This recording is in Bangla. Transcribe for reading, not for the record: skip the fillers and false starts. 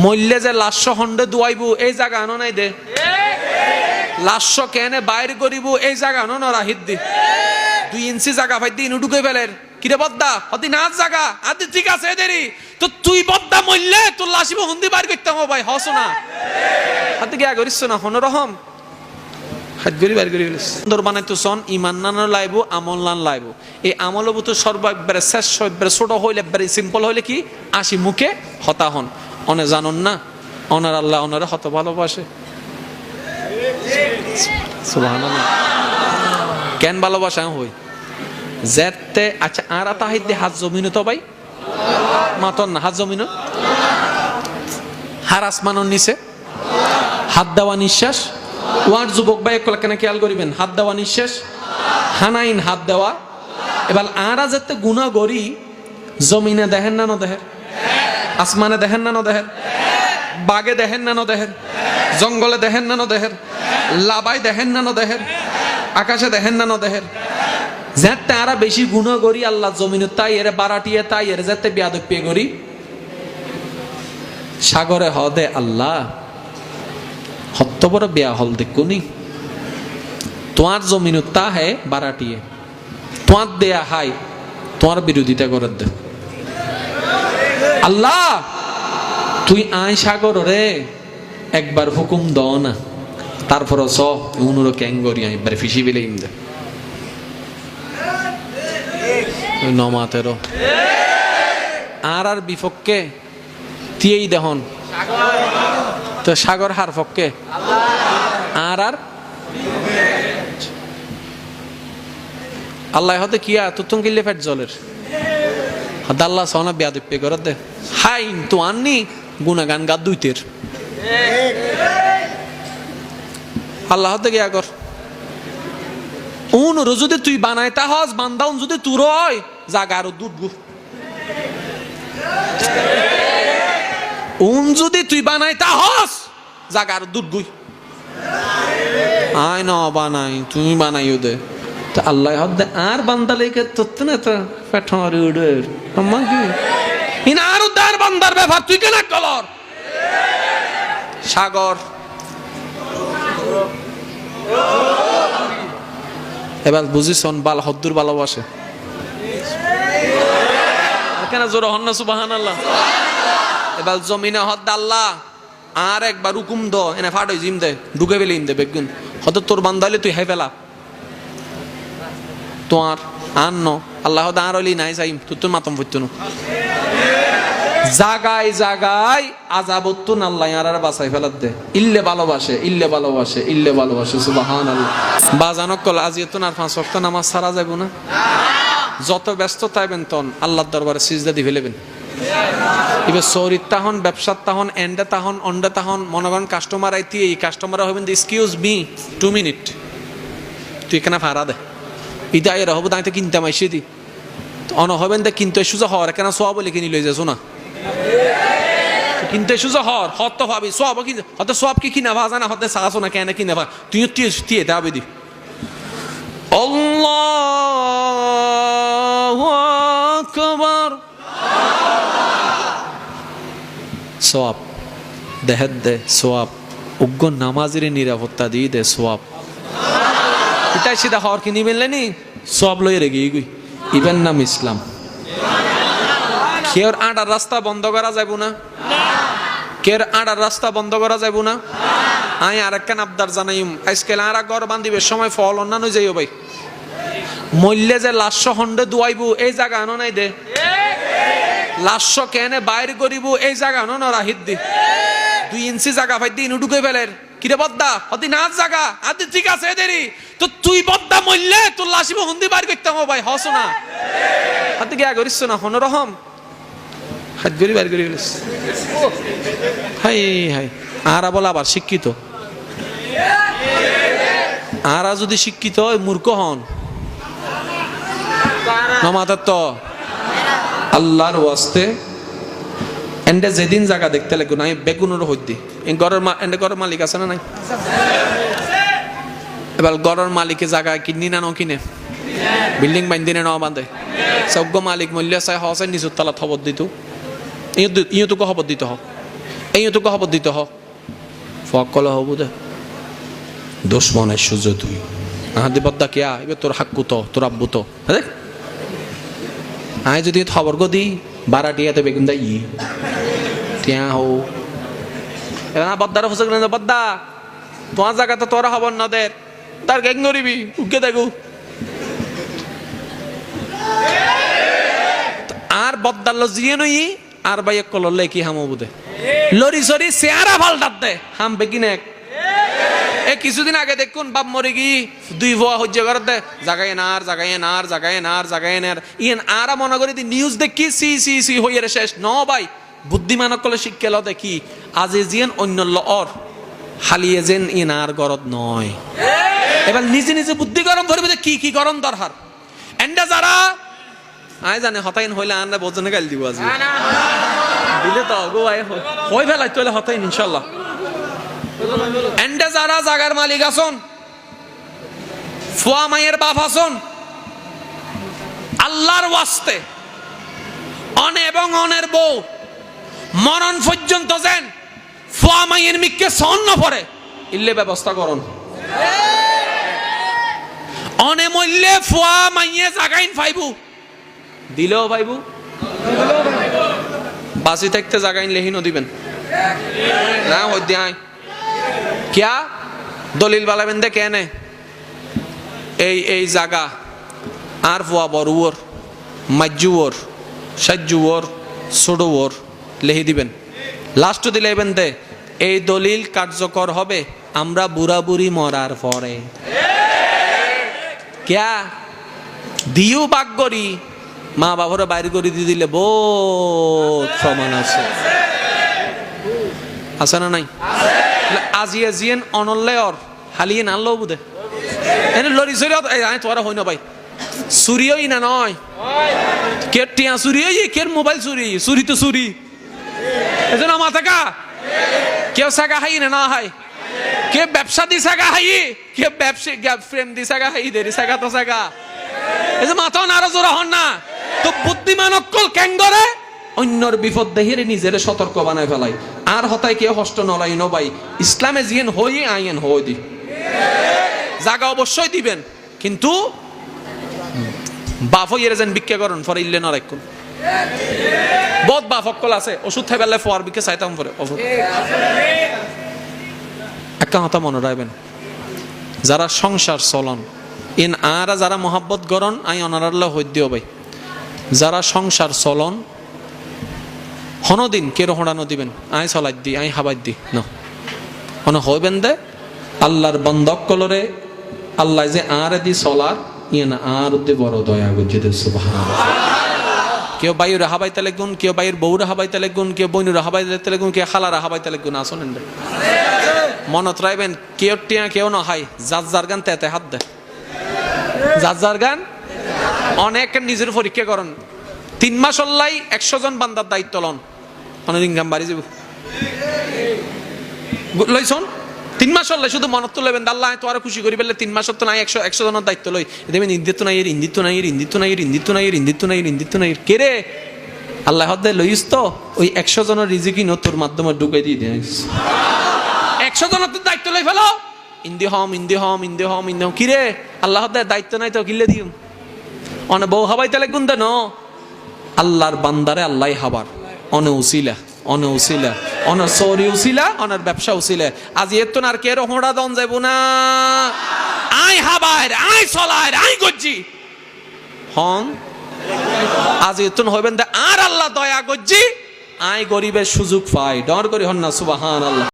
মল্লে যে লাশ হন্ডে দুয়াইব এই জায়গা আনো নাই দে লাশ কেনে বাইর করিব এই জায়গা আনো না রাহিত দি 2 ইঞ্চি জায়গা ভাই দিন ঢুকে ফেলের কিরে বদ্দা হদি না জায়গা আদি ঠিক আছে এদেরই তো তুই বদ্দা মল্লে তোর লাশিব হন্দি বাইর করতাম ভাই হস না হাতে গিয়া করিস না হন রহম হাত গরি বাইর করি ফেলিস সুন্দর বানাইতো সন ইমান নানো লাইব আমল নান লাইব এই আমল বুতো সর্ব একবারে শেষ একবারে ছোট হইলে একবারে সিম্পল হইলে কি 80 মুখে হতা হন অনে জানুন না অনার আল্লাহ ওনারে হত ভালোবাসে সুবহানাল্লাহ কেন ভালোবাসা হই যেতে আচ্ছা আর তাহিদ দে হাত জমিন তো ভাই মাতন না হাত জমিন হার আসমানন নিচে হাত দেওয়া নিঃশ্বাস ওয়ার যুবক ভাই একলা কেন খেয়াল করিবেন হাত দেওয়া নিঃশ্বাস হানাইন হাত দেওয়া এবার আরা যেতে গুনাহ করি জমিনে দেখেন না দেহের আসমানে দেখেন না দেহের বাগে দেখেন না দেহের জঙ্গলে দেখেন না দেহের লাবাই দেখেন না দেহের আকাশে দেখেন না দেহের যেতে আরা বেশি গুনাহ করি আল্লাহ জমিনে তাই এর বারাটিয়ে তাই এর যেতে বিয়াদব করি সাগরে হদে আল্লাহ হত্ত বড় বিয়া হল দেখুনি তোমার জমিন তা হে বারাটিয়ে তোমার দেয়া হাই তোমার বিরোধিতা করে দে আল্লাহ তুই আয় সাগর রে একবার হুকুম দাও না তারপর স উনুরো ক্যাঙ্গরি একবার ফিসি বেলে ইমদে নমাতেরও আর বিপক্ষে তিয়েই দেহন তো সাগর হার পক্ষে আর আল্লাহ হতে কিয়া তুতুন কিল্লে ফেট জলের আল্লাহ সোনা বিয়াদব পে করে দে হাই তো আননি গুনাগান গা দুইতের আল্লাহ হতে গিয়া কর উন যদি তুই বানাই তা হস বান্দাউন যদি তুর হয় জাগা আরো দুধ গু উন যদি তুই বানাই তা হস জাগা আরো দুধ গুই আয় না বানাই তুমি বানাইও দে তা আল্লাহ হদ্দে আর বান্দা লেগে তত্ত্ব না তো পেটমারি উড়ে আম্মা কি ইন আর উদ্দার বান্দার ব্যাপার তুই কেন কলর সাগর এবার বুঝিছন বাল হদ্দুর ভালোবাসে কেন জোর হন না সুবহানাল্লাহ এবার জমিনে হদ্দ আল্লাহ আর একবার হুকুম দ এনে ফাটই জিম দে ঢুকে ফেলে ইম দে বেগুন হয়তো তোর বান্দাইলে তুই হাই ফেলা তোমার আর ন আল্লাহ আর হলি নাই চাইম তোর মাতম পড়তো না জাগায় জাগায় আযাবতুন আল্লাহ আর বাঁচাই ফেলাত দে ইল্লে ভালোবাসে ইল্লে ভালোবাসে ইল্লে ভালোবাসে সুবহানাল্লাহ বাজানক কল আজিয়তুন আর 5 ওয়াক্ত নামাজ ছাড়া যাব না যত ব্যস্ত তাইবেন তন আল্লাহর দরবারে সিজদা দি ফেলেবেন এবার সরিত তাহন ব্যবসার তাহন এন্ডে তাহন অন্ডে তাহন মনগণ কাস্টমার আইতি এই কাস্টমার হবেন এক্সকিউজ মি 2 মিনিট তুই এখানে ভাড়া দে ইদা এর হবো দাইতে কিনতে মাইছি দি অন হবেন দে কিনতে সুজা হওয়ার কেন সব বলে কিনি লই যাছো না কিনতে সুজা হর হত ভাবি সব কি হত সব কি কিনা ভাজা না হতে সাগাছো না কেন কিনা ভা তুই তুই দাবি দি আল্লাহু আকবার সোয়াব দেহেদ দে সোয়াব উগ্র নামাজের নিরাপত্তা দিয়ে দে সোয়াব এটাই সিধা হওয়ার কি নিবেনলেনি সব লই রেগে গই ইবেন নাম ইসলাম কেউ আড়ার রাস্তা বন্ধ করা যাব না কেউ আড়ার রাস্তা বন্ধ করা যাব না আই আর একখান আবদার জানাইম আজকাল আর ঘর বান্ধিবের সময় ফল অন্যান্য যাইও ভাই মল্লে যে লাশ হন্ডে দুয়াইব এই জায়গা আনো নাই দে লাশ কেনে বাইর করিব এই জায়গা আনো না রাহিত দি 2 ইঞ্চি জায়গা ভাই দিন ঢুকে ফেলের কিরে বদ্দা হদি না জায়গা আদি ঠিক আছে এদেরই তো তুই বদ্দা মল্লে তোর লাশিব হন্দি বাইর করতাম ভাই হস না হাতে গিয়া করিস না হন রহম হাত গরি বাইর করি ফেলিস হাই হাই আরা বলা আবার শিক্ষিত আরা যদি শিক্ষিত হয় মূর্খ হন নমাতার তো আল্লাহর ওয়াস্তে এন্ডে যেদিন জায়গা দেখতে লাগবে না বেগুনের হইদি এই ঘরের মালিক আছে না নাই এবার ঘরের মালিকে জায়গা কিনি না কিনে বিল্ডিং বান্ধিনে ন বাঁধে সজ্ঞ মালিক মূল্য চাই হসাই নিজের তালা খবর দিত ইয়ে তোকে খবর দিতে হোক এই তো খবর দিতে হ ফকল হব দে দুশ্মনের সুযোগ তুই আহাদি বদ্দা কিয়া এবার তোর হাক্কু তো তোর আব্বু তো দেখ আয় যদি খবর গো দি বারাটিয়াতে বেগুন দাই টিয়া হো এবার বদ্দার ফসক বদ্দা তোমার জায়গাতে তোরা খবর না দে তার গ্যাং নরিবি উকে দেখু আর বদ্দার লজিয়ে নই আর ভাই এক কললে কি হামো বুদে লরি সরি চেহারা পাল্টাত দে হাম বেকিনে এ কিছুদিন আগে দেখুন বাপ মরে গি দুই ভুয়া হজ্জে করে দে জাগায় নার জাগায় নার জাগায় নার জাগায় নার ইয়েন আরা মনে করি নিউজ দেখি সি সি সি হইয়ে শেষ ন ভাই বুদ্ধিমানক কলে শিক্ষা দেখি আজি জিয়েন অন্য লর হালিয়ে যেন ইন আর গরদ নয় এবার নিজে নিজে বুদ্ধি গরম ধরবে যে কি কি গরম দরকার এন্ডা যারা আয় জানে হতাইন হইলে আনরা বোঝনে গাল দিব আজ দিলে তো গো আয় হই ফেলাই তোলে হতাইন ইনশাআল্লাহ এন্ডা যারা জাগার মালিক আছেন ফুয়া মায়ের বাপ আছেন আল্লাহর ওয়াস্তে অন এবং অনের বউ মরণ পর্যন্ত যেন ফুয়া মায়ের মিককে সন্ন পড়ে ইল্লে ব্যবস্থা করুন অনে মল্লে ফুয়া মাইয়ে জাগাইন ফাইবু দিলেও পাইবু বাসি থাকতে জাগাইন লেহিনও দিবেন না হইতে আয় কিয়া দলিল বালাবেন দে কেনে এই জাগা আর ফুয়া বড়ুয়োর মাজ্জুয়োর সাজ্জুয়োর ছোটুয়োর লেহি দিবেন লাস্ট দিলেবেন দে এই দলিল কার্যকর হবে আমরা বুড়া বুড়ি মরার পরে কিয়া দিও বাগ করি মা বাবারে বাইরে করে দিয়ে দিলে বহুত প্রমাণ আছে আছে না নাই আজিয়ে জিয়েন অনল্লেয়র হালিয়ে নাল বুদে এনে লরি সরি আয় তোরা হই না ভাই চুরিই না নয় কে টিয়া চুরি কে মোবাইল চুরি চুরি তো চুরি এজন্য মাথা কা কেউ সাগা হাই না হাই কে ব্যবসা দি সাগা হাই কে ব্যবসা ফ্রেম দি সাগা হাই দেরি সাগা তো সাগা এই যে মাথা না আরো জোরা হন না তো বুদ্ধিমান অক্কল ক্যাঙ্গরে অন্যর বিপদ দেহিরে নিজের সতর্ক বানায় ফেলাই আর হতায় কেউ হষ্ট নলাই ন ভাই ইসলামে জিয়েন হই আইন হই দি জায়গা অবশ্যই দিবেন কিন্তু বাপ হইয়ে যেন ভিক্ষা করেন ফরে ইল্লে ন রাখুন বহুত বাপ অক্কল আছে ওষুধ খাই পেলে ফোয়ার ভিক্ষা চাইতাম পরে একটা কথা মনে রাখবেন যারা সংসার চলন ইন আরা যারা মহাব্বত গরন আই অনারাল্লাহ হই দিও ভাই যারা সংসার চলন হনদিন কেরো হড়ানো দিবেন আই চলাই দি আই হাবাই দি না হন হইবেন দে আল্লাহর বন্ধক কলরে আল্লাহ যে আরে দি চলার ইয়ে না আর দি বড় দয়া গুজিতে সুবহানাল্লাহ কেউ বাইরে হাবাইতে লাগুন কেউ বাইরের বউরা হাবাইতে লাগুন কেউ বইনুরা হাবাইতে লাগুন কেউ খালারা হাবাইতে লাগুন আসনেন দে মনত রাখবেন কেউ টিয়া কেউ না হাই যার গান তেতে হাত দে যার গান অনেক নিজের পরীক্ষা করেন 3 মাস হল্লাই 100 জন বান্দার দায়িত্ব লন অনেক ইনকাম বাড়ি যাব লইছন 3 মাস হল্লাই শুধু মনত লইবেন আল্লাহ তো আর খুশি করি বললে 3 মাস তো নাই 100 জনের দায়িত্ব লই দেবেন ইন্দিত নাই ইন্দিত নাই কে রে আল্লাহ হদে লইস তো ওই 100 জনের রিজিক ইনো তোর মাধ্যমে ঢুকাই দিয়ে দিস 100 জনের তো দায়িত্ব লই ফেলো ইন্দি হম কি রে আল্লাহ হদে দায়িত্ব নাই তো কিলে দিম অনে বউ হাবাইতে লাগুন দেন আল্লাহর বান্দারে আল্লাহ হাবার অনে উসিলা অনে সরি উসিলা অনের ব্যবসা উসিলা আজ এত আর কে হোড়া দন যাইব না আই হাবার আই চলার আই গজ্জি হন আজ এত হইবেন আর আল্লাহ দয়া গজ্জি আই গরিবের সুযোগ পাই ডর করি হন না সুবহানাল্লাহ।